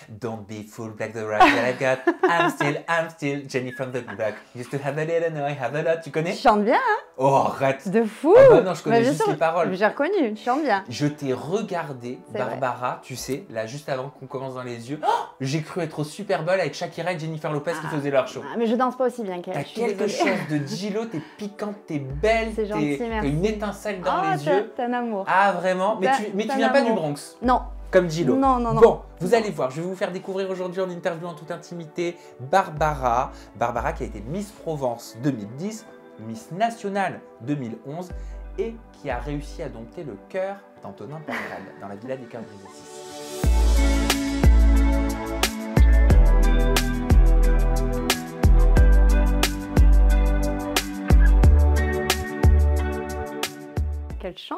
Don't be fooled like the rock that I got. I'm still Jenny from the block. Used to have a little, now I have a lot. Tu connais? Tu chantes bien, hein? Oh, arrête. De fou! Ah bah non, je connais Bien juste sûr, les paroles. J'ai reconnu, tu chantes bien. Je t'ai regardé, C'est Barbara, tu sais, là, juste avant qu'on commence dans les yeux. Oh, j'ai cru être au Super Bowl avec Shakira et Jennifer Lopez qui faisaient leur show. Mais je danse pas aussi bien qu'elle. T'as je suis quelque désolée. chose de Gilo, t'es piquante, t'es belle, C'est gentil, t'as merci. une étincelle dans Ah, les yeux. t'es un amour. Ah, vraiment? Mais T'as tu viens un pas du amour. Bronx, Non. comme Gilo. Non, non, non. Bon, vous allez voir, je vais vous faire découvrir aujourd'hui en interview en toute intimité Barbara. Barbara qui a été Miss Provence 2010, Miss Nationale 2011 et qui a réussi à dompter le cœur d'Antonin Portal dans la Villa des Cœurs brisés 6. Quel chant!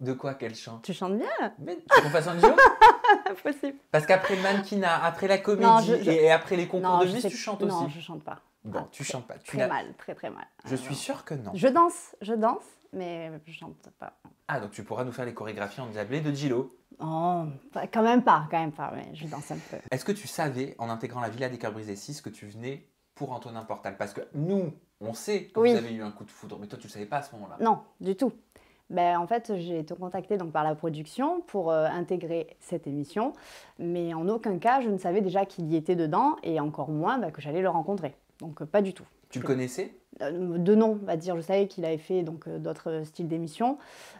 De quoi qu'elle chante? Tu chantes bien! Mais tu veux qu'on fasse un duo? Impossible. Parce qu'après le mannequinat, après la comédie Non, et après les concours Non, de je vie, sais tu que- chantes Non, aussi. je chante pas. Bon, tu chantes pas. Tu Très n'as- mal, très très mal. Je suis sûre que non. Je danse, mais je chante pas. Ah, donc tu pourras nous faire les chorégraphies endiablées de Gilo. Oh, quand même pas, mais je danse un peu. Est-ce que tu savais, en intégrant la Villa des Cœurs brisés 6, que tu venais pour Antonin Portal? Parce que nous, on sait que Oui. vous avez eu un coup de foudre, mais toi, tu ne savais pas à ce moment-là. Non, du tout. En fait, j'ai été contactée donc, par la production pour intégrer cette émission, mais en aucun cas, je ne savais déjà qu'il y était dedans, et encore moins que j'allais le rencontrer. Donc, pas du tout. Tu le connaissais? De nom, on va dire. Je savais qu'il avait fait donc d'autres styles d'émissions,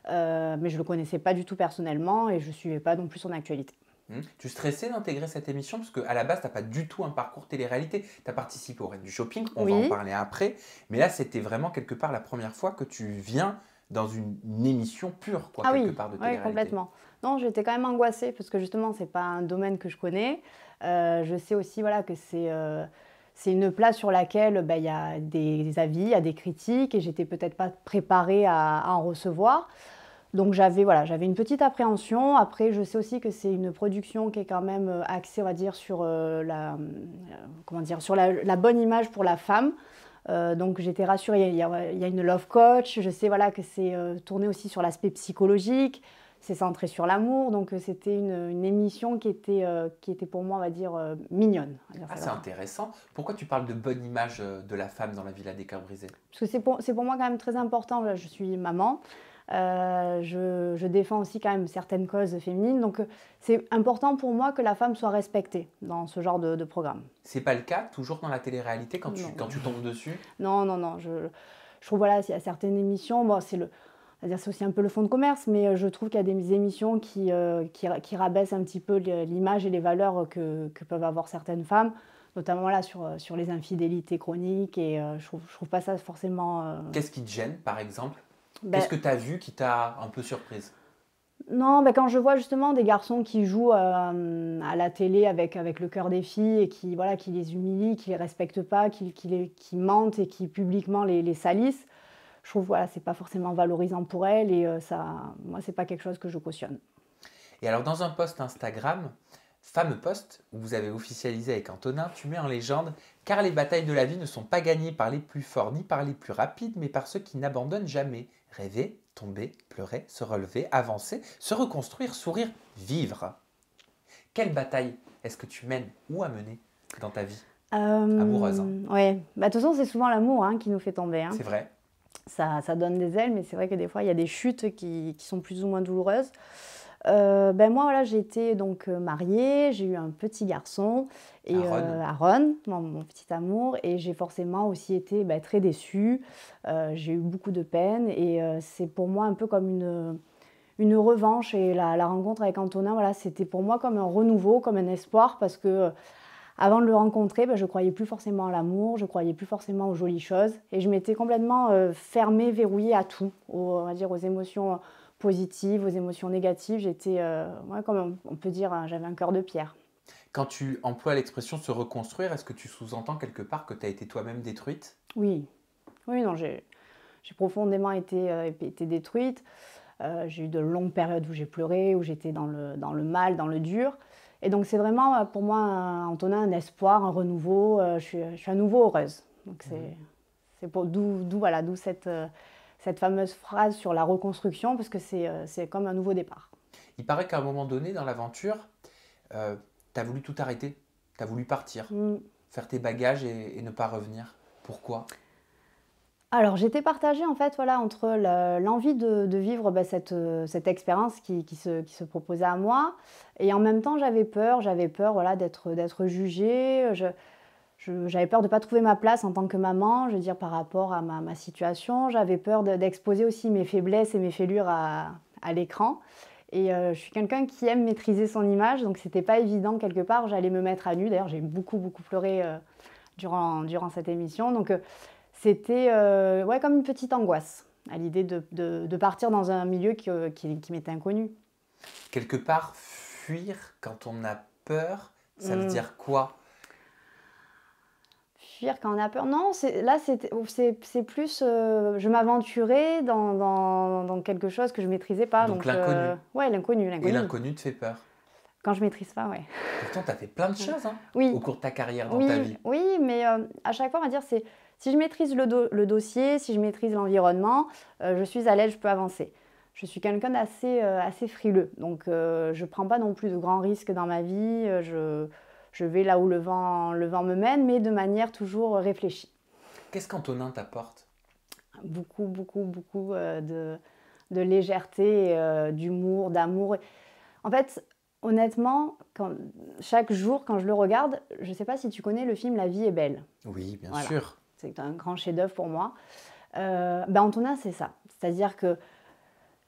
mais je ne le connaissais pas du tout personnellement, et je ne suivais pas non plus son actualité. Tu stressais d'intégrer cette émission? Parce qu'à la base, tu n'as pas du tout un parcours télé-réalité. Tu as participé aux Reines du Shopping, on va Oui. en parler après. Mais là, c'était vraiment quelque part la première fois que tu viens dans une émission pure, quoi, Ah quelque oui, part de oui, télé-réalité. complètement. Non, j'étais quand même angoissée parce que justement, c'est pas un domaine que je connais. Je sais aussi voilà, que c'est une place sur laquelle il y a des avis, il y a des critiques et j'étais peut-être pas préparée à en recevoir. Donc j'avais une petite appréhension. Après, je sais aussi que c'est une production qui est quand même axée, on va dire, sur sur la bonne image pour la femme. Donc j'étais rassurée, il y a une love coach, je sais voilà, que c'est tourné aussi sur l'aspect psychologique, c'est centré sur l'amour, donc c'était une émission qui était pour moi, on va dire, mignonne. Ah, c'est intéressant. Pourquoi tu parles de bonne image de la femme dans la Villa des Cœurs brisés? Parce que c'est pour moi quand même très important, voilà, je suis maman, je défends aussi quand même certaines causes féminines, donc c'est important pour moi que la femme soit respectée dans ce genre de programme. C'est pas le cas toujours dans la télé-réalité quand Non. tu tombes dessus? Non, je trouve voilà, il y a certaines émissions, bon, c'est aussi un peu le fond de commerce, mais je trouve qu'il y a des émissions qui rabaissent un petit peu l'image et les valeurs que peuvent avoir certaines femmes, notamment là sur les infidélités chroniques, et je trouve pas ça forcément... Qu'est-ce qui te gêne, par exemple? Ben- Qu'est-ce que tu as vu qui t'a un peu surprise? Non, quand je vois justement des garçons qui jouent à la télé avec le cœur des filles et qui les humilient, qui les respectent pas, qui mentent et qui publiquement les salissent, je trouve voilà, c'est pas forcément valorisant pour elles et moi c'est pas quelque chose que je cautionne. Et alors dans un post Instagram, fameux post où vous avez officialisé avec Antonin, tu mets en légende « Car les batailles de la vie ne sont pas gagnées par les plus forts ni par les plus rapides, mais par ceux qui n'abandonnent jamais. Rêver, tomber, pleurer, se relever, avancer, se reconstruire, sourire, vivre. » Quelle bataille est-ce que tu mènes ou as mené dans ta vie amoureuse? Oui, de toute façon c'est souvent l'amour qui nous fait tomber. C'est vrai. Ça donne des ailes, mais c'est vrai que des fois il y a des chutes qui sont plus ou moins douloureuses. Moi voilà, j'ai été donc mariée, j'ai eu un petit garçon et Aaron, mon petit amour, et j'ai forcément aussi été très déçue. J'ai eu beaucoup de peine et c'est pour moi un peu comme une revanche, et la rencontre avec Antonin, voilà, c'était pour moi comme un renouveau, comme un espoir, parce que avant de le rencontrer, je ne croyais plus forcément à l'amour, je ne croyais plus forcément aux jolies choses, et je m'étais complètement fermée, verrouillée à tout, on va dire aux émotions positives, aux émotions négatives. J'étais, comme on peut dire, j'avais un cœur de pierre. Quand tu emploies l'expression se reconstruire, est-ce que tu sous-entends quelque part que tu as été toi-même détruite? Oui, non, j'ai profondément été détruite. J'ai eu de longues périodes où j'ai pleuré, où j'étais dans le mal, dans le dur. Et donc c'est vraiment pour moi, Antonin, un espoir, un renouveau. Je suis à nouveau heureuse. Donc c'est d'où cette fameuse phrase sur la reconstruction, parce que c'est comme un nouveau départ. Il paraît qu'à un moment donné dans l'aventure, tu tu as voulu tout arrêter, tu as voulu partir, Mm. faire tes bagages et ne pas revenir. Pourquoi? Alors, j'étais partagée en fait, voilà, entre l'envie de vivre cette expérience qui se proposait à moi, et en même temps, j'avais peur, voilà, d'être jugée. J'avais peur de ne pas trouver ma place en tant que maman, je veux dire, par rapport à ma situation. J'avais peur d'exposer aussi mes faiblesses et mes fêlures à l'écran. Et je suis quelqu'un qui aime maîtriser son image, donc c'était pas évident quelque part. J'allais me mettre à nu. D'ailleurs, j'ai beaucoup, beaucoup pleuré durant cette émission. Donc, c'était ouais, comme une petite angoisse à l'idée de partir dans un milieu qui m'était inconnu. Quelque part, fuir quand on a peur, ça veut dire quoi? Fuir quand on a peur. Non, là, c'est plus... je m'aventurais dans quelque chose que je ne maîtrisais pas. Donc l'inconnu. Ouais, l'inconnu. Et l'inconnu te fait peur? Quand je ne maîtrise pas, ouais. Pourtant, tu as fait plein de choses Oui. au cours de ta carrière, dans ta vie. Oui, mais à chaque fois, on va dire, si je maîtrise le dossier, si je maîtrise l'environnement, je suis à l'aise, je peux avancer. Je suis quelqu'un assez frileux, donc je ne prends pas non plus de grands risques dans ma vie. Je vais là où le vent me mène, mais de manière toujours réfléchie. Qu'est-ce qu'Antonin t'apporte? Beaucoup, beaucoup, beaucoup de légèreté, d'humour, d'amour. En fait, honnêtement, chaque jour, quand je le regarde, je ne sais pas si tu connais le film La vie est belle. Oui, bien sûr. C'est un grand chef-d'œuvre pour moi. Antonin, c'est ça. C'est-à-dire que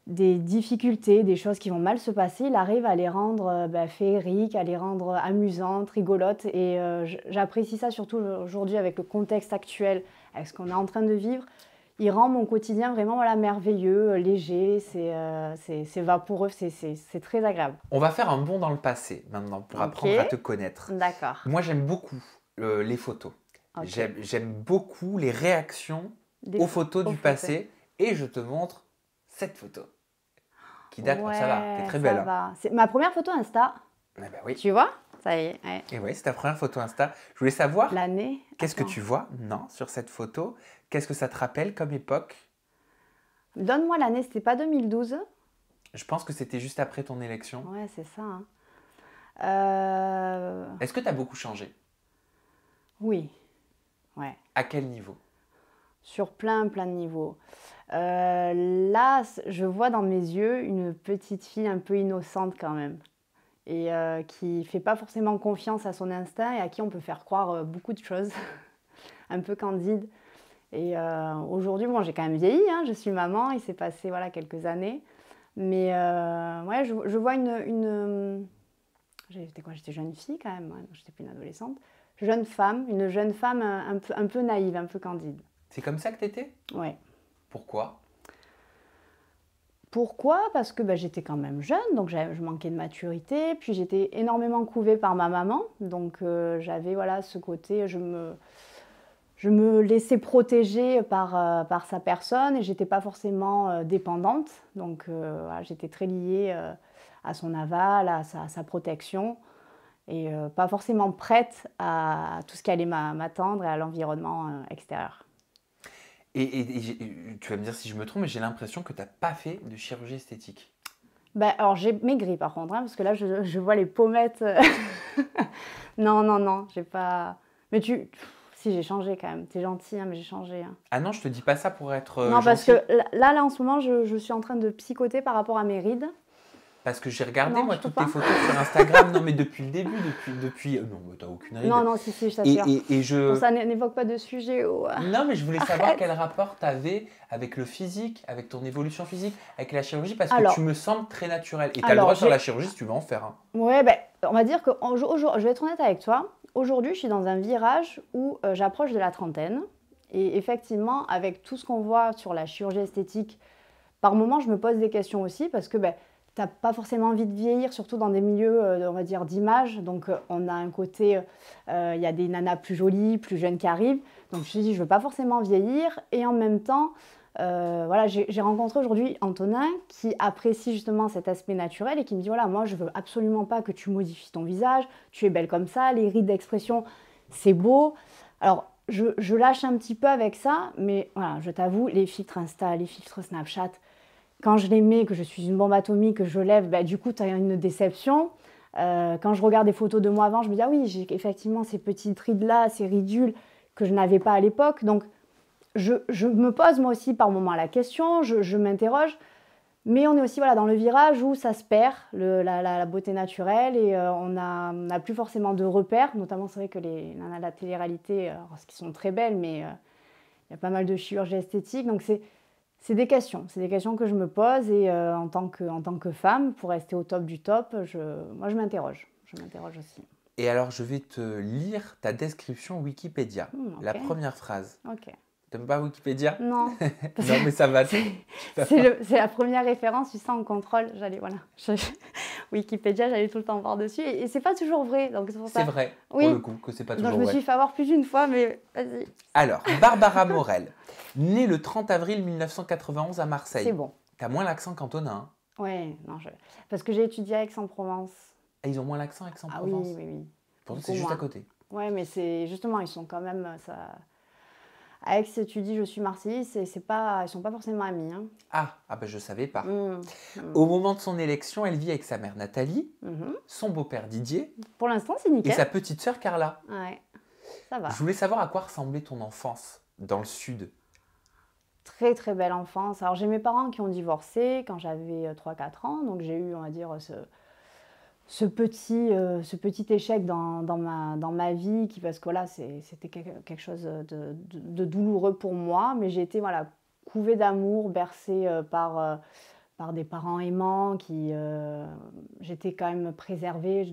des difficultés, des choses qui vont mal se passer, il arrive à les rendre féeriques, à les rendre amusantes, rigolotes. Et j'apprécie ça surtout aujourd'hui avec le contexte actuel, avec ce qu'on est en train de vivre. Il rend mon quotidien vraiment merveilleux, léger, c'est vaporeux, c'est très agréable. On va faire un bond dans le passé maintenant pour apprendre à te connaître. D'accord. Moi, j'aime beaucoup les photos. Okay. J'aime beaucoup les réactions aux photos du passé. Et je te montre cette photo qui date, ça va, t'es très belle. Va. C'est ma première photo Insta. Eh ben oui. Tu vois? Ça y est. Ouais. Et oui, c'est ta première photo Insta. Je voulais savoir l'année. Qu'est-ce que tu vois sur cette photo? Qu'est-ce que ça te rappelle comme époque? Donne-moi l'année, c'était pas 2012? Je pense que c'était juste après ton élection. Ouais, c'est ça. Est-ce que tu as beaucoup changé? Oui. Ouais. À quel niveau? Sur plein de niveaux. Là, je vois dans mes yeux une petite fille un peu innocente quand même. Et qui ne fait pas forcément confiance à son instinct et à qui on peut faire croire beaucoup de choses. Un peu candide. Et aujourd'hui, bon, j'ai quand même vieilli, hein, je suis maman, il s'est passé quelques années. Mais ouais, je vois j'étais jeune fille quand même, ouais, j'étais plus une adolescente. Une jeune femme un peu naïve, un peu candide. C'est comme ça que tu étais? Ouais. Pourquoi? Parce que j'étais quand même jeune, donc je manquais de maturité. Puis j'étais énormément couvée par ma maman, donc j'avais ce côté, je me laissais protéger par sa personne et j'étais pas forcément dépendante. Donc j'étais très liée à son aval, à sa protection et pas forcément prête à tout ce qui allait m'attendre et à l'environnement extérieur. Et tu vas me dire si je me trompe, mais j'ai l'impression que tu n'as pas fait de chirurgie esthétique. Alors j'ai maigri par contre, hein, parce que là je vois les pommettes. Non, j'ai pas... Mais si, j'ai changé quand même. T'es gentil, hein, mais j'ai changé. Hein. Ah non, je te dis pas ça pour être non, gentil. Parce que là, en ce moment, je suis en train de psychoter par rapport à mes rides. Parce que j'ai regardé, moi, toutes tes photos sur Instagram. Non, mais depuis le début, non, mais t'as aucune ride. Non, si, je t'assure. Et ça n'évoque pas de sujet. Non, mais je voulais savoir quel rapport t'avais avec le physique, avec ton évolution physique, avec la chirurgie, parce que tu me sembles très naturelle. Et t'as le droit de faire la chirurgie si tu veux en faire. Hein. Ouais, on va dire que, je vais être honnête avec toi, aujourd'hui, je suis dans un virage où j'approche de la trentaine. Et effectivement, avec tout ce qu'on voit sur la chirurgie esthétique, par moments, je me pose des questions aussi, parce que t'as pas forcément envie de vieillir, surtout dans des milieux, on va dire, d'image. Donc, on a un côté, il y a des nanas plus jolies, plus jeunes qui arrivent. Donc, je me suis dit, je veux pas forcément vieillir. Et en même temps, j'ai rencontré aujourd'hui Antonin qui apprécie justement cet aspect naturel et qui me dit, moi, je veux absolument pas que tu modifies ton visage. Tu es belle comme ça, les rides d'expression, c'est beau. Alors, je lâche un petit peu avec ça, mais voilà, je t'avoue, les filtres Insta, les filtres Snapchat, quand je les mets, que je suis une bombe atomique, que je lève, du coup, tu as une déception. Quand je regarde des photos de moi avant, je me dis, ah oui, j'ai effectivement ces petites rides-là, ces ridules que je n'avais pas à l'époque. Donc, je me pose moi aussi par moments la question, je m'interroge. Mais on est aussi voilà, dans le virage où ça se perd, la beauté naturelle, et on n'a plus forcément de repères. Notamment, c'est vrai que la télé-réalité, ce qui sont très belles, mais il y a pas mal de chirurgie esthétique. Donc, c'est des questions. C'est des questions que je me pose. Et en tant que femme, pour rester au top du top, moi, je m'interroge. Je m'interroge aussi. Et alors, je vais te lire ta description Wikipédia. Okay. La première phrase. Ok. T'aimes pas Wikipédia? Non. Non, mais ça va. C'est la première référence, tu sais, en contrôle. Wikipédia, j'allais tout le temps voir dessus. Et c'est pas toujours vrai. C'est vrai, oui. Pour le coup, que c'est pas toujours vrai. Donc, je me suis fait avoir plus d'une fois, mais vas-y. Alors, Barbara Morel, née le 30 avril 1991 à Marseille. C'est bon. T'as moins l'accent cantonin. Hein? Oui, non, parce que j'ai étudié à Aix-en-Provence. Et ils ont moins l'accent à Aix-en-Provence? Ah oui. Pourtant, c'est juste à côté. Oui, mais c'est justement, ils sont quand même... À Aix, tu dis je suis Marseillaise, ils ne sont pas forcément amis. Hein. Ah ben je ne savais pas. Au moment de son élection, elle vit avec sa mère Nathalie, son beau-père Didier. Pour l'instant, c'est nickel. Et sa petite sœur Carla. Ouais, ça va. Je voulais savoir à quoi ressemblait ton enfance dans le sud. Très très belle enfance. Alors j'ai mes parents qui ont divorcé quand j'avais 3-4 ans, donc j'ai eu, on va dire, ce petit échec dans ma vie, parce que voilà, c'était quelque chose de douloureux pour moi, mais j'ai été voilà, couvée d'amour, bercée par des parents aimants, j'étais quand même préservée.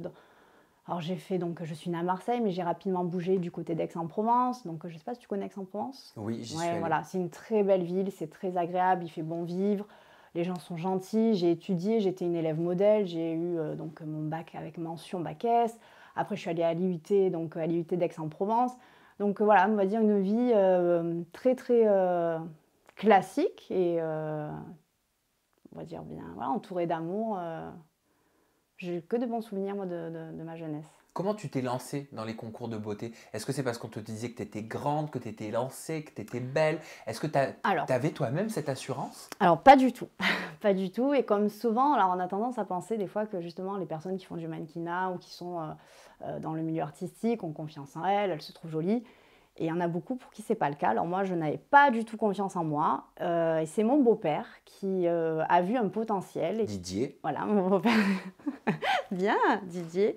Alors j'ai fait, donc je suis née à Marseille, mais j'ai rapidement bougé du côté d'Aix-en-Provence, donc je ne sais pas si tu connais Aix-en-Provence. Oui, j'y suis allée. Voilà, c'est une très belle ville, c'est très agréable, il fait bon vivre. Les gens sont gentils, j'ai étudié, j'étais une élève modèle, j'ai eu donc mon bac avec mention bac S. Après, je suis allée à l'IUT, donc à l'IUT d'Aix-en-Provence. Donc voilà, on va dire une vie très très classique et on va dire bien, voilà, entourée d'amour. J'ai que de bons souvenirs moi de ma jeunesse. Comment tu t'es lancée dans les concours de beauté? Est-ce que c'est parce qu'on te disait que tu étais grande, que tu étais lancée, que tu étais belle? Est-ce que tu avais toi-même cette assurance? Alors, pas du tout. Pas du tout. Et comme souvent, alors on a tendance à penser des fois que justement les personnes qui font du mannequinat ou qui sont dans le milieu artistique ont confiance en elles se trouvent jolies. Et il y en a beaucoup pour qui c'est pas le cas. Alors moi, je n'avais pas du tout confiance en moi. Et c'est mon beau-père qui a vu un potentiel. Didier. Voilà, mon beau-père. Bien, Didier.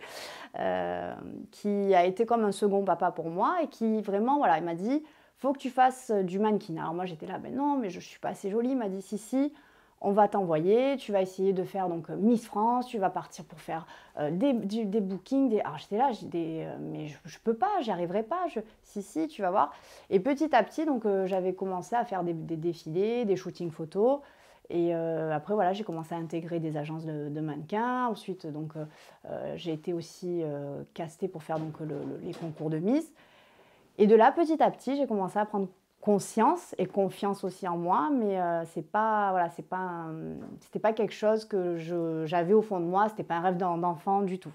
Qui a été comme un second papa pour moi et qui vraiment, voilà, il m'a dit, faut que tu fasses du mannequinat. Alors moi, j'étais là, ben non, mais je suis pas assez jolie. Il m'a dit, si, on va t'envoyer, tu vas essayer de faire donc Miss France, tu vas partir pour faire des bookings. Alors j'étais là, mais je peux pas, j'y arriverai pas. Si, tu vas voir. Et petit à petit, donc j'avais commencé à faire des défilés, des shootings photos. Et après, voilà, j'ai commencé à intégrer des agences de mannequins. Ensuite, donc, j'ai été aussi castée pour faire donc, les concours de Miss. Et de là, petit à petit, j'ai commencé à prendre conscience et confiance aussi en moi. Mais c'était pas quelque chose que j'avais au fond de moi. C'était pas un rêve d'enfant du tout.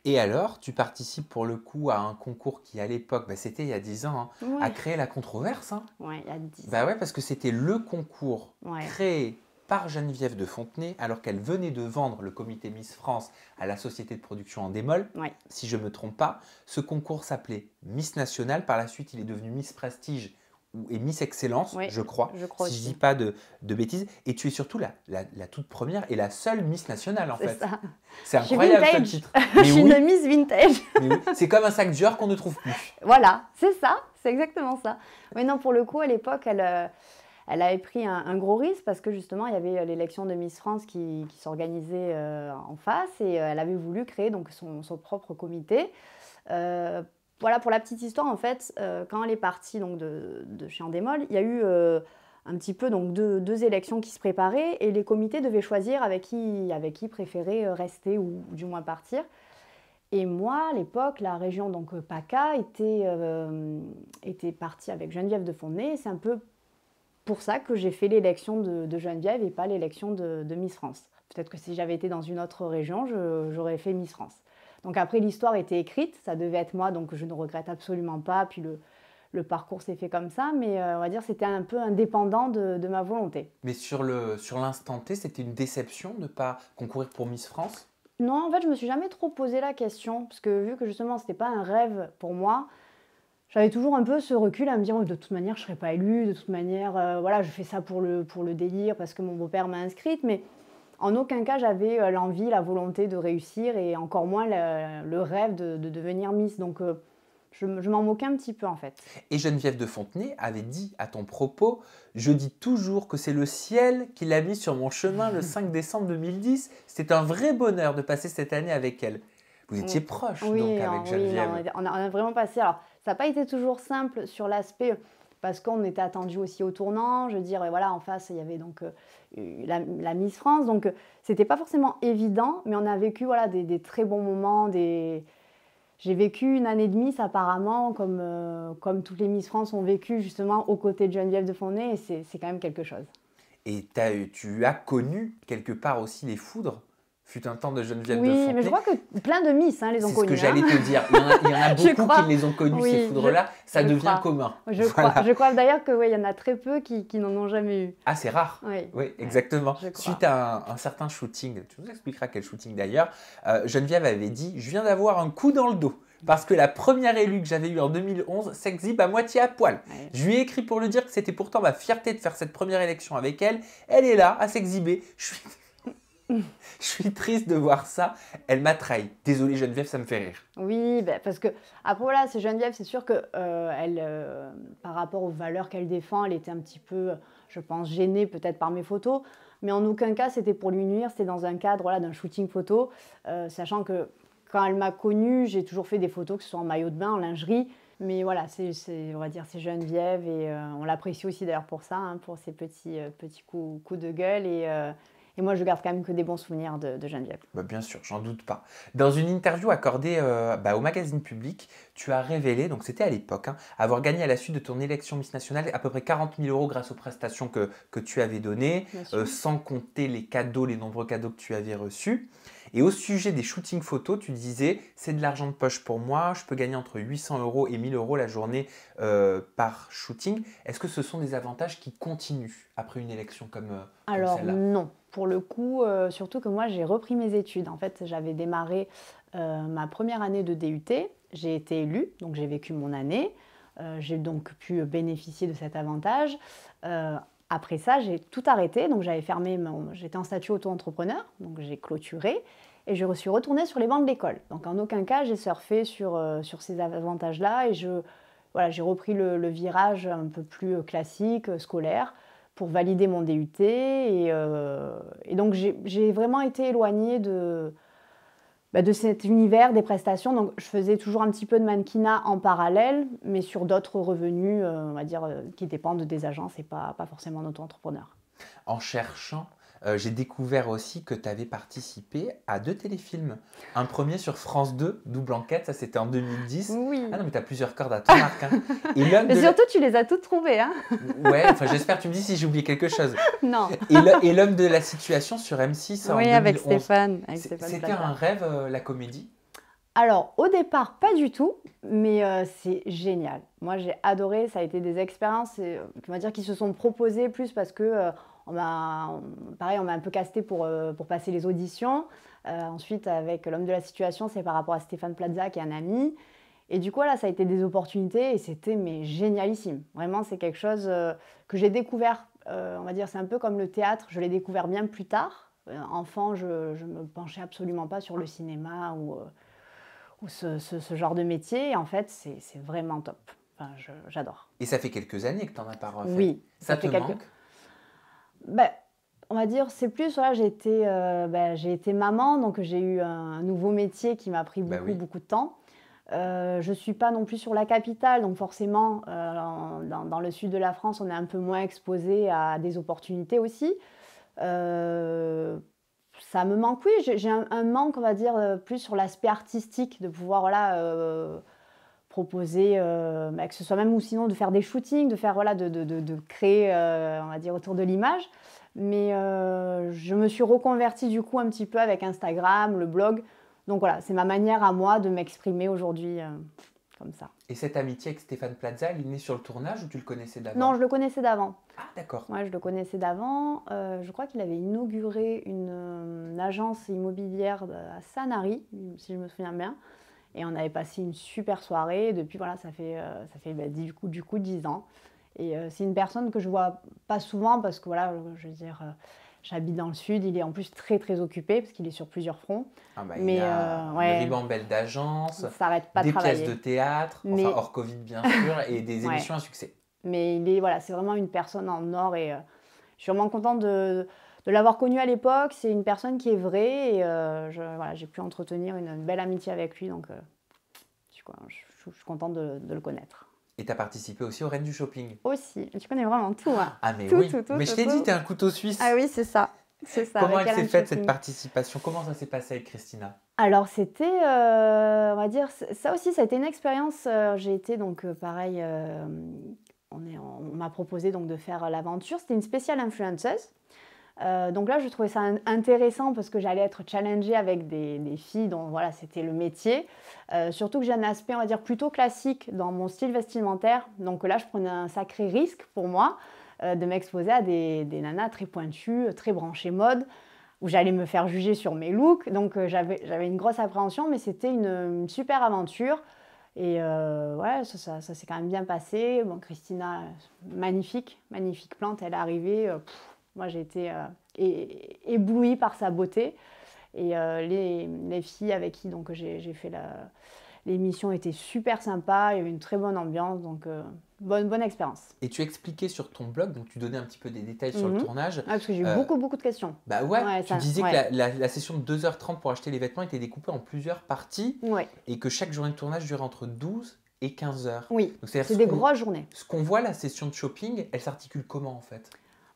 Et alors, tu participes pour le coup à un concours qui, à l'époque, c'était il y a 10 ans, hein, a créé la controverse. Hein. Oui, il y a 10 ans. Bah ouais, parce que c'était le concours créé par Geneviève de Fontenay, alors qu'elle venait de vendre le comité Miss France à la société de production Endemol, si je ne me trompe pas. Ce concours s'appelait Miss Nationale. Par la suite, il est devenu Miss Prestige et Miss Excellence, je crois si je ne dis pas de bêtises. Et tu es surtout la toute première et la seule Miss Nationale, en fait. C'est incroyable ce titre. Je suis une Miss Vintage. Mais oui. C'est comme un sac Dior qu'on ne trouve plus. Voilà, c'est ça, c'est exactement ça. Mais non, pour le coup, à l'époque, elle avait pris un gros risque parce que justement, il y avait l'élection de Miss France qui s'organisait en face et elle avait voulu créer donc, son propre comité. Voilà, pour la petite histoire, en fait, quand elle est partie donc, de chez Endemol, il y a eu un petit peu donc, deux élections qui se préparaient et les comités devaient choisir avec qui préférer rester ou du moins partir. Et moi, à l'époque, la région donc, PACA était partie avec Geneviève de Fontenay. C'est un peu pour ça que j'ai fait l'élection de Geneviève et pas l'élection de Miss France. Peut-être que si j'avais été dans une autre région, j'aurais fait Miss France. Donc après, l'histoire était écrite, ça devait être moi, donc je ne regrette absolument pas. Puis le parcours s'est fait comme ça, mais on va dire c'était un peu indépendant de ma volonté. Mais sur l'instant T, c'était une déception de ne pas concourir pour Miss France? Non, en fait, je me suis jamais trop posé la question, parce que vu que justement, c'était pas un rêve pour moi, j'avais toujours un peu ce recul à me dire: «Oh, de toute manière, je serai pas élue, de toute manière, voilà, je fais ça pour le délire parce que mon beau-père m'a inscrite». Mais en aucun cas, j'avais, l'envie, la volonté de réussir et encore moins le rêve de devenir Miss. Donc je m'en moquais un petit peu, en fait. Et Geneviève de Fontenay avait dit à ton propos: «Je dis toujours que c'est le ciel qui l'a mis sur mon chemin le 5 décembre 2010. C'était un vrai bonheur de passer cette année avec elle». Vous étiez Mmh. proche donc Oui, avec oui, non, Geneviève. on a vraiment passé, alors ça n'a pas été toujours simple sur l'aspect, parce qu'on était attendus aussi au tournant. Je veux dire, voilà, en face, il y avait donc, la Miss France, donc c'était pas forcément évident, mais on a vécu, voilà, des très bons moments, j'ai vécu une année de Miss apparemment comme toutes les Miss France ont vécu justement aux côtés de Geneviève de Fontenay, et c'est quand même quelque chose. Et tu as connu quelque part aussi les foudres, fut un temps de Geneviève de Oui, mais je Fontenay. crois que plein de Miss, hein, les ont C'est ce que connues, hein. j'allais te dire. Il y en a Je beaucoup qui crois. les ont connus, ces Oui, foudres-là. Ça je devient crois. commun. Je crois. Voilà. Je crois d'ailleurs que, ouais, il y en a très peu qui n'en ont jamais eu. Ah, c'est rare. Oui, Oui, ouais, exactement. je crois. Suite à un certain shooting, tu nous expliqueras quel shooting d'ailleurs, Geneviève avait dit: «Je viens d'avoir un coup dans le dos. Parce que la première élue que j'avais eue en 2011 s'exhibe à moitié à poil. Ouais. Je lui ai écrit pour lui dire que c'était pourtant ma fierté de faire cette première élection avec elle. Elle est là, à s'exhiber. Je suis triste de voir ça. Elle m'a trahi. Désolée Geneviève, ça me fait rire». Oui, ben, parce que après voilà, c'est Geneviève, c'est sûr que elle, par rapport aux valeurs qu'elle défend, elle était un petit peu, je pense, gênée peut-être par mes photos, mais en aucun cas c'était pour lui nuire. C'était dans un cadre, voilà, d'un shooting photo, sachant que quand elle m'a connue, j'ai toujours fait des photos, que ce soit en maillot de bain, en lingerie. Mais voilà, on va dire, c'est Geneviève, et on l'apprécie aussi d'ailleurs pour ça, hein, pour ses petits coups de gueule. Et moi, je garde quand même que des bons souvenirs de Geneviève. Bah, bien sûr, j'en doute pas. Dans une interview accordée au magazine Public, tu as révélé, donc c'était à l'époque, hein, avoir gagné à la suite de ton élection Miss Nationale à peu près 40 000 euros grâce aux prestations que tu avais données, Bien sûr. sans compter les cadeaux, les nombreux cadeaux que tu avais reçus. Et au sujet des shootings photos, tu disais: «C'est de l'argent de poche pour moi, je peux gagner entre 800 euros et 1000 euros la journée par shooting». Est-ce que ce sont des avantages qui continuent après une élection comme Alors celle-là? non, pour le coup, surtout que moi j'ai repris mes études. En fait, j'avais démarré, ma première année de DUT, j'ai été élue, donc j'ai vécu mon année, j'ai donc pu bénéficier de cet avantage. Heu, Après ça, j'ai tout arrêté, donc j'étais en statut auto-entrepreneur, donc j'ai clôturé et je suis retournée sur les bancs de l'école. Donc en aucun cas j'ai surfé sur ces avantages-là, et voilà, j'ai repris le virage un peu plus, classique, scolaire, pour valider mon DUT, et donc j'ai vraiment été éloignée de cet univers des prestations. Donc je faisais toujours un petit peu de mannequinat en parallèle, mais sur d'autres revenus, on va dire, qui dépendent des agences et pas forcément d'auto-entrepreneur. En cherchant, j'ai découvert aussi que tu avais participé à 2 téléfilms. Un premier sur France 2, Double Enquête, ça c'était en 2010. Oui, Ah non, mais tu as plusieurs cordes à ton arc, hein. Et l'homme mais de la... surtout tu les as toutes trouvées, hein? Ouais, enfin j'espère que tu me dis si j'ai oublié quelque chose. Non. Et l'homme de la situation sur M6 en Oui, avec 2011. Stéphane, C'était Plaza. un rêve, la comédie? Alors, au départ, pas du tout, mais c'est génial. Moi, j'ai adoré, ça a été des expériences, on va dire, qui se sont proposées plus parce que, pareil, on m'a un peu casté pour passer les auditions. Ensuite, avec l'homme de la situation, c'est par rapport à Stéphane Plaza, qui est un ami. Et du coup, là, ça a été des opportunités et c'était mais génialissime. Vraiment, c'est quelque chose que j'ai découvert, on va dire, c'est un peu comme le théâtre, je l'ai découvert bien plus tard. Enfant, je me penchais absolument pas sur le cinéma ou ce genre de métier. Et en fait, c'est vraiment top. Enfin, j'adore. Et ça fait quelques années que tu n'en as pas refait. Oui, Ça te fait quelques... manque? Ben, on va dire, c'est plus, voilà, j'ai été maman, donc j'ai eu un nouveau métier qui m'a pris Bah oui. beaucoup de temps. Je ne suis pas non plus sur la capitale, donc forcément, dans le sud de la France, on est un peu moins exposé à des opportunités aussi. Ça me manque, oui, j'ai un manque, on va dire, plus sur l'aspect artistique, de pouvoir, voilà, proposer, que ce soit même, ou sinon de faire des shootings, de faire, voilà, de créer, on va dire, autour de l'image. Mais je me suis reconvertie du coup un petit peu avec Instagram, le blog. Donc voilà, c'est ma manière à moi de m'exprimer aujourd'hui, comme ça. Et cette amitié avec Stéphane Plaza, elle est née sur le tournage ou tu le connaissais d'avant? Non, je le connaissais d'avant. Ah, d'accord. Ouais, je le connaissais d'avant. Je crois qu'il avait inauguré une agence immobilière à Sanary, si je me souviens bien. Et on avait passé une super soirée. Et depuis, voilà, ça fait du coup 10 ans. Et c'est une personne que je vois pas souvent parce que, voilà, je veux dire, j'habite dans le sud. Il est en plus très, très occupé parce qu'il est sur plusieurs fronts. Ah bah, Mais il a une ouais, ribambelle d'agence, il ne s'arrête pas de des pièces de travailler. théâtre, Mais enfin hors Covid bien sûr, et des ouais, émissions à succès. mais voilà, c'est vraiment une personne en or et je suis vraiment contente de l'avoir connu à l'époque. C'est une personne qui est vraie et voilà, j'ai pu entretenir une belle amitié avec lui. Donc, je suis contente de le connaître. Et tu as participé aussi aux Reines du Shopping. Aussi, tu connais vraiment tout. Hein. Ah mais Tout, oui, tout, tout, mais je tout, t'ai dit, tout. t'es un couteau suisse. Ah oui, c'est ça. C'est ça. Comment avec elle s'est Alain faite cette Shopping. participation? Comment ça s'est passé avec Christina? Alors, c'était, on va dire, ça aussi, ça a été une expérience. J'ai été donc pareil, on m'a proposé donc de faire l'aventure. C'était une spéciale influenceuse. Donc là, je trouvais ça intéressant parce que j'allais être challengée avec des filles dont voilà, c'était le métier. Surtout que j'ai un aspect, on va dire, plutôt classique dans mon style vestimentaire. Donc là, je prenais un sacré risque pour moi de m'exposer à des nanas très pointues, très branchées mode, où j'allais me faire juger sur mes looks. Donc j'avais une grosse appréhension, mais c'était une super aventure. Et ouais, ça s'est quand même bien passé. Bon, Christina, magnifique plante, elle est arrivée. Moi, j'ai été éblouie par sa beauté. Et les filles avec qui donc, j'ai fait l'émission étaient super sympas. Il y avait une très bonne ambiance. Donc, bonne expérience. Et tu expliquais sur ton blog, donc tu donnais un petit peu des détails sur le tournage. Parce que j'ai eu beaucoup de questions. Bah ouais, tu disais ouais. que la session de 2h30 pour acheter les vêtements était découpée en plusieurs parties. Ouais. Et que chaque journée de tournage durait entre 12 et 15 heures. Oui, c'est des grosses journées. Ce qu'on voit, la session de shopping, elle s'articule comment en fait?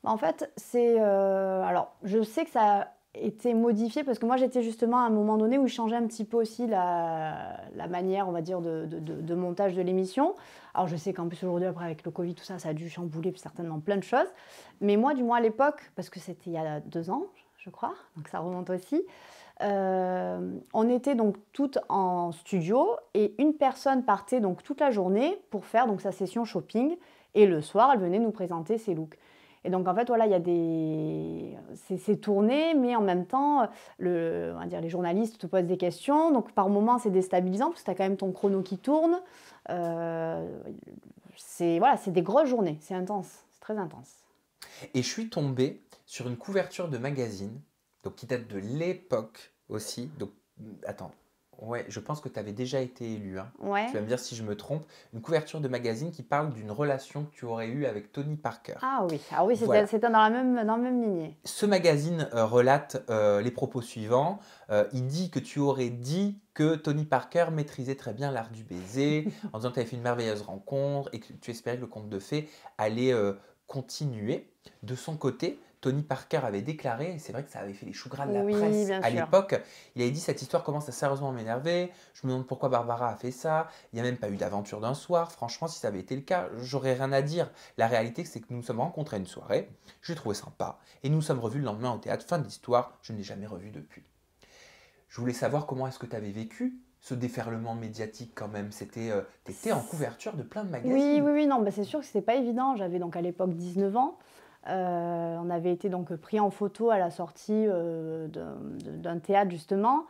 En fait, c'est... alors, je sais que ça a été modifié parce que moi, j'étais justement à un moment donné où je changeais un petit peu aussi la manière, on va dire, de montage de l'émission. Alors, je sais qu'en plus, aujourd'hui, après, avec le Covid, tout ça, ça a dû chambouler certainement plein de choses. Mais moi, du moins à l'époque, parce que c'était il y a 2 ans, je crois, donc ça remonte aussi, on était donc toutes en studio et une personne partait donc toute la journée pour faire donc sa session shopping et le soir, elle venait nous présenter ses looks. Et donc, en fait, voilà, il y a c'est tourné, mais en même temps, on va dire, les journalistes te posent des questions. Donc, par moments, c'est déstabilisant parce que tu as quand même ton chrono qui tourne. C'est des grosses journées. C'est intense. C'est très intense. Et je suis tombée sur une couverture de magazine, donc qui date de l'époque aussi. Donc, attends. Ouais, je pense que tu avais déjà été élu. Hein. Ouais. Tu vas me dire si je me trompe. Une couverture de magazine qui parle d'une relation que tu aurais eue avec Tony Parker. Ah oui, c'était Voilà. dans la même lignée. Ce magazine relate les propos suivants. Il dit que tu aurais dit que Tony Parker maîtrisait très bien l'art du baiser, en disant que tu avais fait une merveilleuse rencontre et que tu espérais que le conte de fées allait continuer. De son côté, Tony Parker avait déclaré, et c'est vrai que ça avait fait les choux gras de la presse à l'époque, il avait dit: cette histoire commence à sérieusement m'énerver, je me demande pourquoi Barbara a fait ça, il n'y a même pas eu d'aventure d'un soir, franchement si ça avait été le cas, j'aurais rien à dire. La réalité c'est que nous nous sommes rencontrés à une soirée, je l'ai trouvé sympa, et nous nous sommes revus le lendemain au théâtre, fin de l'histoire, je ne l'ai jamais revu depuis. Je voulais savoir comment est-ce que tu avais vécu ce déferlement médiatique quand même. T'étais en couverture de plein de magazines. Oui, non, c'est sûr que c'était pas évident. J'avais donc à l'époque 19 ans. On avait été donc pris en photo à la sortie d'un théâtre justement.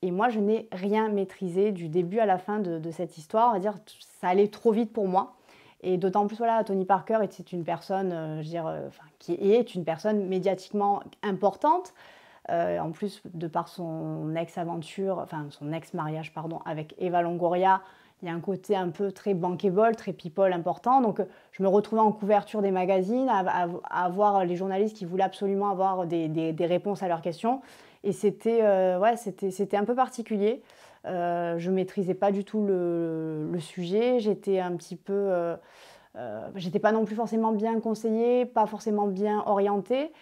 Et moi, je n'ai rien maîtrisé du début à la fin de cette histoire. On va dire, ça allait trop vite pour moi. Et d'autant plus, voilà, Tony Parker est une personne, qui est une personne médiatiquement importante. En plus, de par son ex-mariage, avec Eva Longoria, il y a un côté un peu très bankable, très people important. Donc, je me retrouvais en couverture des magazines, à voir les journalistes qui voulaient absolument avoir des réponses à leurs questions. Et c'était un peu particulier. Je ne maîtrisais pas du tout le sujet. J'étais un petit peu... j'étais pas non plus forcément bien conseillée, pas forcément bien orientée.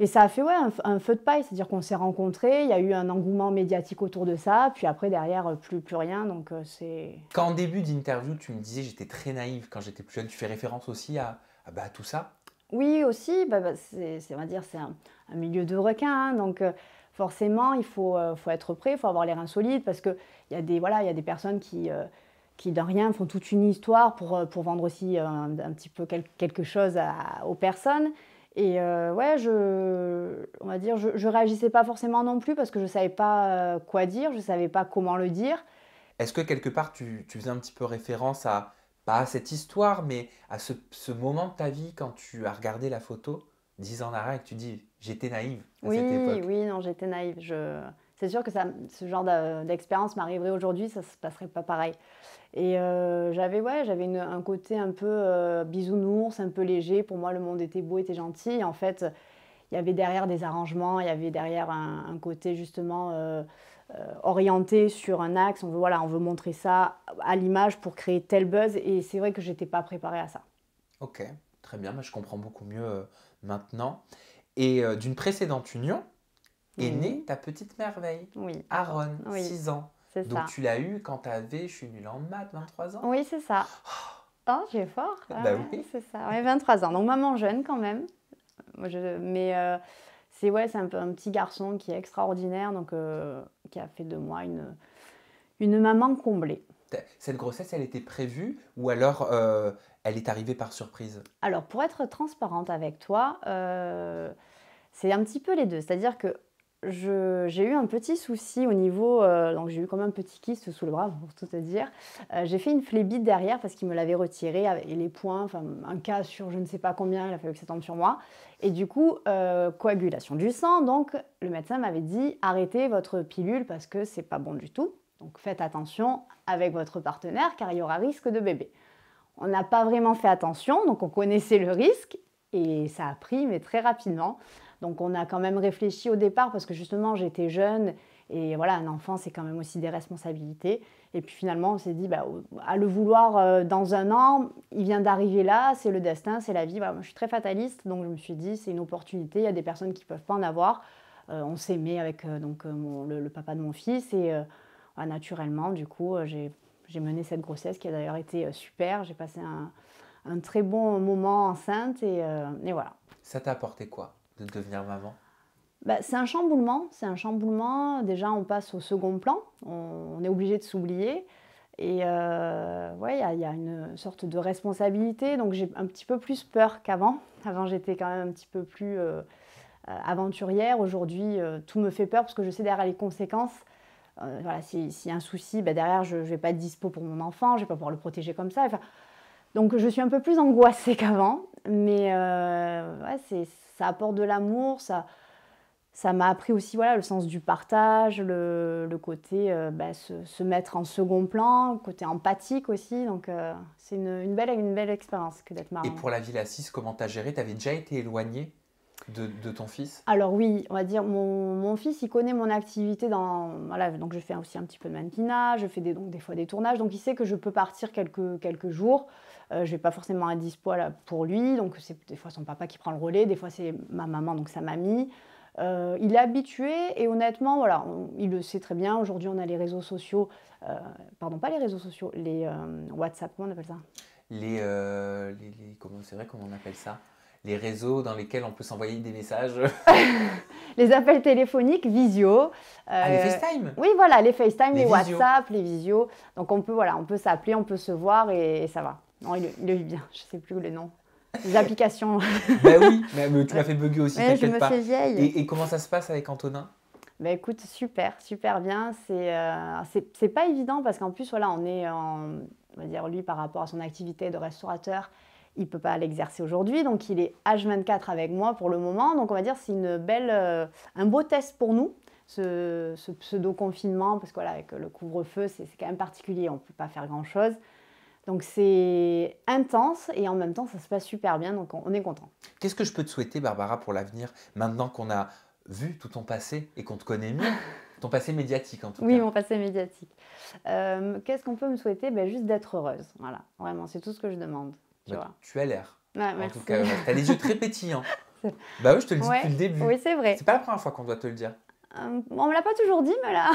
Et ça a fait un feu de paille, c'est-à-dire qu'on s'est rencontrés, il y a eu un engouement médiatique autour de ça, puis après derrière plus rien, donc c'est... Quand en début d'interview tu me disais j'étais très naïve quand j'étais plus jeune, tu fais référence aussi à tout ça? Oui aussi, on va dire c'est un milieu de requins, hein, donc forcément il faut être prêt, il faut avoir les reins solides parce qu'il y a des personnes qui qui de rien font toute une histoire pour vendre aussi un petit peu quelque chose aux personnes. Et ouais, on va dire, je réagissais pas forcément non plus parce que je savais pas quoi dire, je savais pas comment le dire. Est-ce que quelque part tu faisais un petit peu référence à, pas à cette histoire, mais à ce moment de ta vie quand tu as regardé la photo 10 ans en arrière et que tu dis j'étais naïve à cette époque? Oui, non, j'étais naïve. C'est sûr que ce genre d'expérience m'arriverait aujourd'hui, ça se passerait pas pareil. Et j'avais un côté un peu bisounours, un peu léger. Pour moi, le monde était beau, était gentil. Et en fait, il y avait derrière des arrangements, il y avait derrière un côté justement orienté sur un axe. On veut montrer ça à l'image pour créer tel buzz. Et c'est vrai que je n'étais pas préparée à ça. Ok, très bien, je comprends beaucoup mieux maintenant. Et d'une précédente union est née Oui, ta petite merveille, oui, Aaron, oui, 6 ans. c'est Donc ça. tu l'as eu quand tu avais, je suis nulle en maths, 23 ans? Oui, c'est ça. Oh, j'ai fort. Ah Bah ouais, oui. c'est ça. Ouais, 23 ans. Donc maman jeune quand même. Mais c'est un peu un petit garçon qui est extraordinaire, donc qui a fait de moi une maman comblée. Cette grossesse, elle était prévue ou alors elle est arrivée par surprise? Alors pour être transparente avec toi, c'est un petit peu les deux. C'est-à-dire que j'ai eu un petit souci au niveau, donc j'ai eu comme un petit kyste sous le bras, pour tout te dire. J'ai fait une phlébite derrière parce qu'il me l'avait retiré et les points, enfin un cas sur je ne sais pas combien, il a fallu que ça tombe sur moi. Et du coup, coagulation du sang. Donc le médecin m'avait dit arrêtez votre pilule parce que c'est pas bon du tout. Donc faites attention avec votre partenaire car il y aura risque de bébé. On n'a pas vraiment fait attention, donc on connaissait le risque et ça a pris, mais très rapidement. Donc on a quand même réfléchi au départ parce que justement j'étais jeune et voilà, un enfant c'est quand même aussi des responsabilités. Et puis finalement on s'est dit, à le vouloir dans un an, il vient d'arriver là, c'est le destin, c'est la vie. Voilà, moi je suis très fataliste, donc je me suis dit c'est une opportunité, il y a des personnes qui ne peuvent pas en avoir. On s'aimait avec le papa de mon fils et naturellement du coup j'ai mené cette grossesse qui a d'ailleurs été super. J'ai passé un très bon moment enceinte et voilà. Ça t'a apporté quoi de devenir maman? C'est un chamboulement, c'est un chamboulement. Déjà, on passe au second plan, on est obligé de s'oublier. Et ouais, il y a une sorte de responsabilité, donc j'ai un petit peu plus peur qu'avant. Avant, j'étais quand même un petit peu plus aventurière. Aujourd'hui, tout me fait peur parce que je sais derrière les conséquences. Voilà, s'il y a un souci, derrière, je ne vais pas être dispo pour mon enfant, je ne vais pas pouvoir le protéger comme ça. Enfin, donc, je suis un peu plus angoissée qu'avant, mais ouais, ça apporte de l'amour, ça m'a appris aussi voilà, le sens du partage, le côté se mettre en second plan, le côté empathique aussi. Donc, c'est une belle expérience que d'être maman. Et pour la ville à 6, comment t'as géré? T'avais déjà été éloignée de ton fils? Alors oui, on va dire, mon fils, il connaît mon activité voilà, donc je fais aussi un petit peu de mannequinat, je fais donc des fois des tournages, donc il sait que je peux partir quelques jours. Je ne vais pas forcément être dispo pour lui, donc c'est des fois son papa qui prend le relais, des fois c'est ma maman, donc sa mamie. Il est habitué et honnêtement, voilà, il le sait très bien. Aujourd'hui, on a les réseaux sociaux, pardon, pas les réseaux sociaux, les WhatsApp, comment on appelle ça? Comment c'est vrai comment on appelle ça? Les réseaux dans lesquels on peut s'envoyer des messages. Les appels téléphoniques, visio. Ah, les FaceTime? Oui, voilà, les FaceTime, les visios. WhatsApp, les visios. Donc on peut s'appeler, on peut se voir et ça va. Non, il le vit bien, je ne sais plus les noms. Les applications. Ben oui, mais tu m'as fait bugger aussi, Ouais, je t'inquiète me pas. fais vieille. Et comment ça se passe avec Antonin? Écoute, super bien. C'est pas évident parce qu'en plus, voilà, on va dire, lui, par rapport à son activité de restaurateur, il ne peut pas l'exercer aujourd'hui. Donc, il est H24 avec moi pour le moment. Donc, on va dire c'est un beau test pour nous, ce pseudo-confinement, parce que voilà, avec le couvre-feu, c'est quand même particulier. On ne peut pas faire grand-chose. Donc, c'est intense et en même temps, ça se passe super bien. Donc, on est content. Qu'est-ce que je peux te souhaiter, Barbara, pour l'avenir, maintenant qu'on a vu tout ton passé et qu'on te connaît mieux, ton passé médiatique en tout cas? Oui, mon passé médiatique. Qu'est-ce qu'on peut me souhaiter? Juste d'être heureuse. Voilà, vraiment, c'est tout ce que je demande. Tu as l'air. Ouais, en merci. tout cas, tu as les yeux très pétillants. Bah oui, je te le dis depuis le début. Oui, c'est vrai. C'est pas la première fois qu'on doit te le dire. On me l'a pas toujours dit, mais là,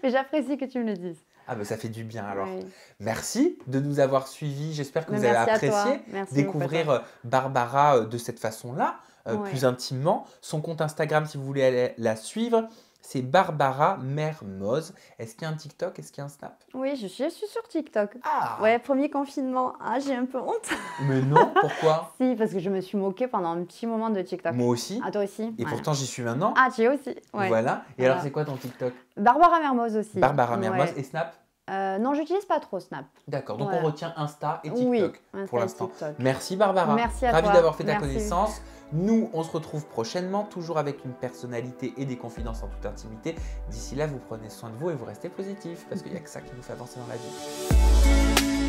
mais j'apprécie que tu me le dises. Ah ça fait du bien alors. Oui. Merci de nous avoir suivis. J'espère que vous avez apprécié découvrir Barbara de cette façon-là, plus intimement. Son compte Instagram, si vous voulez aller la suivre, c'est Barbara Mermoz. Est-ce qu'il y a un TikTok? Est-ce qu'il y a un Snap? Oui, je suis sur TikTok. Ah! Ouais, premier confinement. Ah, j'ai un peu honte. Mais non, pourquoi? Si, parce que je me suis moquée pendant un petit moment de TikTok. Moi aussi. Ah, toi aussi? Et Ouais. pourtant, j'y suis maintenant. Ah, tu y es aussi? Ouais. Voilà. Et alors, c'est quoi ton TikTok? Barbara Mermoz aussi. Barbara Mermoz Ouais. et Snap? Non, j'utilise pas trop Snap. D'accord, donc Voilà. on retient Insta et TikTok Oui, pour Insta et l'instant. TikTok. Merci Barbara. Merci à Ravi toi. d'avoir fait ta Merci. connaissance. Nous, on se retrouve prochainement, toujours avec une personnalité et des confidences en toute intimité. D'ici là, vous prenez soin de vous et vous restez positifs, parce qu'il n'y a que ça qui nous fait avancer dans la vie.